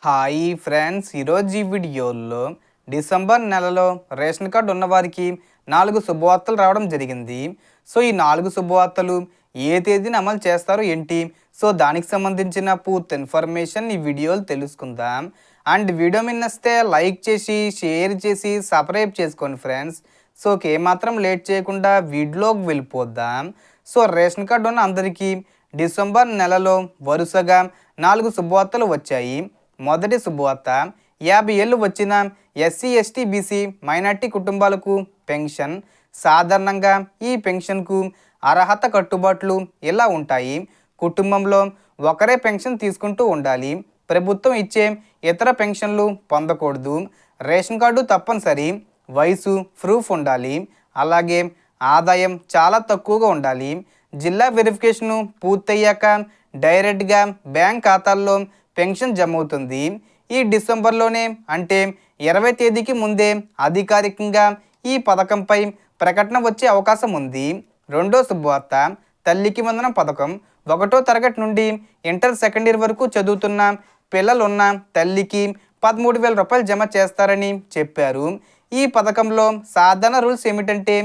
Hi friends, ఈరోజు ఈ వీడియోలో డిసెంబర్ నెలలో రేషన్ కార్డు ఉన్నవారికి 4 శుభవార్తలు రావడం జరిగింది. సో ఈ 4 శుభవార్తలు ఏ తేదీన అమలు చేస్తారో ఏంటి, సో దానికి సంబంధించిన పూర్తి ఇన్ఫర్మేషన్ ఈ వీడియోలో తెలుసుకుందాం. అండ్ వీడియో మీద నచ్చితే లైక్ చేసి షేర్ చేసి సబ్స్క్రైబ్ చేసుకోండి ఫ్రెండ్స్. సో ఏమాత్రం లేట్ చేయకుండా వీడియోలోకి వెళ్ళిపోద్దాం. సో రేషన్ కార్డు ఉన్న అందరికీ డిసెంబర్ నెలలో వరుసగా 4 శుభవార్తలు వచ్చాయి. మొదటి శుభవార్త, 50 ఏళ్ళు వచ్చిన ఎస్సీ ఎస్టీ బీసీ మైనార్టీ కుటుంబాలకు పెన్షన్. సాధారణంగా ఈ పెన్షన్కు అర్హత కట్టుబాట్లు ఇలా ఉంటాయి. కుటుంబంలో ఒకరే పెన్షన్ తీసుకుంటూ ఉండాలి. ప్రభుత్వం ఇచ్చే ఇతర పెన్షన్లు పొందకూడదు. రేషన్ కార్డు తప్పనిసరి. వయసు ప్రూఫ్ ఉండాలి. అలాగే ఆదాయం చాలా తక్కువగా ఉండాలి. జిల్లా వెరిఫికేషను పూర్తయ్యాక డైరెక్ట్గా బ్యాంక్ ఖాతాల్లో పెన్షన్ జమ అవుతుంది. ఈ డిసెంబర్లోనే అంటే 20 తేదీకి ముందే అధికారికంగా ఈ పథకంపై ప్రకటన వచ్చే అవకాశం ఉంది. రెండో శుభవార్త, తల్లికి వందనం పథకం. 1వ తరగతి నుండి ఇంటర్ సెకండ్ ఇయర్ వరకు చదువుతున్న పిల్లలున్న తల్లికి 13,000 రూపాయలు జమ చేస్తారని చెప్పారు. ఈ పథకంలో సాధారణ రూల్స్ ఏమిటంటే,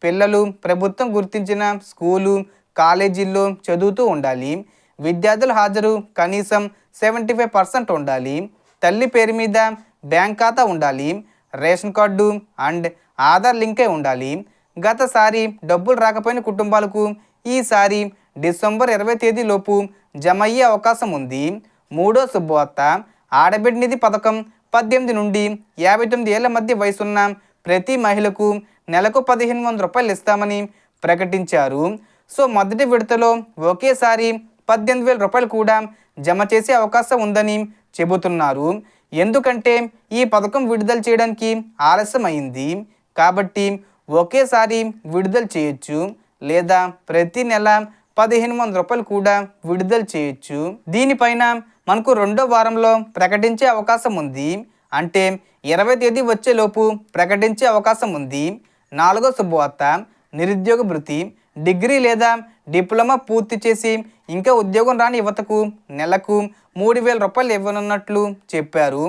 పిల్లలు ప్రభుత్వం గుర్తించిన స్కూలు కాలేజీల్లో చదువుతూ ఉండాలి. విద్యార్థుల హాజరు కనీసం 75% ఉండాలి. తల్లి పేరు మీద బ్యాంక్ ఖాతా ఉండాలి. రేషన్ కార్డు అండ్ ఆధార్ లింకే ఉండాలి. గతసారి డబ్బులు రాకపోయిన కుటుంబాలకు ఈసారి డిసెంబర్ 20 తేదీలోపు జమ అయ్యే అవకాశం ఉంది. మూడో శుభవార్త, ఆడబిడ్డ నిధి పథకం. 18 నుండి 59 ఏళ్ల మధ్య వయసున్న ప్రతి మహిళకు నెలకు 1,500 రూపాయలు ఇస్తామని ప్రకటించారు. సో మొదటి విడతలో ఒకేసారి 18,000 రూపాయలు కూడా జమ చేసే అవకాశం ఉందని చెబుతున్నారు. ఎందుకంటే ఈ పథకం విడుదల చేయడానికి ఆలస్యం అయింది. కాబట్టి ఒకేసారి విడుదల చేయొచ్చు, లేదా ప్రతి నెల 1,500 రూపాయలు కూడా విడుదల చేయొచ్చు. దీనిపైన మనకు 2వ వారంలో ప్రకటించే అవకాశం ఉంది. అంటే 20 తేదీ వచ్చేలోపు ప్రకటించే అవకాశం ఉంది. 4వ శుభవార్త, నిరుద్యోగ భృతి. డిగ్రీ లేదా డిప్లొమా పూర్తి చేసి ఇంకా ఉద్యోగం రాని యువతకు నెలకు 3,000 రూపాయలు ఇవ్వనున్నట్లు చెప్పారు.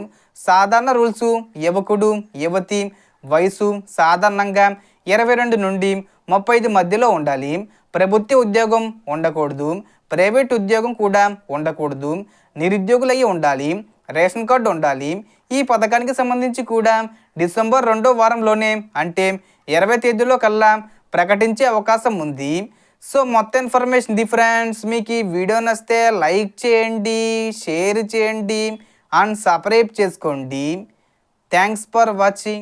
సాధారణ రూల్స్, యువకుడు యువతి వయసు సాధారణంగా 22 నుండి 35 మధ్యలో ఉండాలి. ప్రభుత్వ ఉద్యోగం ఉండకూడదు. ప్రైవేట్ ఉద్యోగం కూడా ఉండకూడదు. నిరుద్యోగులయ్యి ఉండాలి. రేషన్ కార్డు ఉండాలి. ఈ పథకానికి సంబంధించి కూడా డిసెంబర్ 2వ వారంలోనే అంటే 20 తేదీలో కల్లా ప్రకటించే అవకాశం ఉంది. సో మొత్తం ఇన్ఫర్మేషన్ ది ఫ్రెండ్స్. మీకు ఈ వీడియో నచ్చితే లైక్ చేయండి, షేర్ చేయండి అండ్ సబ్స్క్రైబ్ చేసుకోండి. Thanks for watching.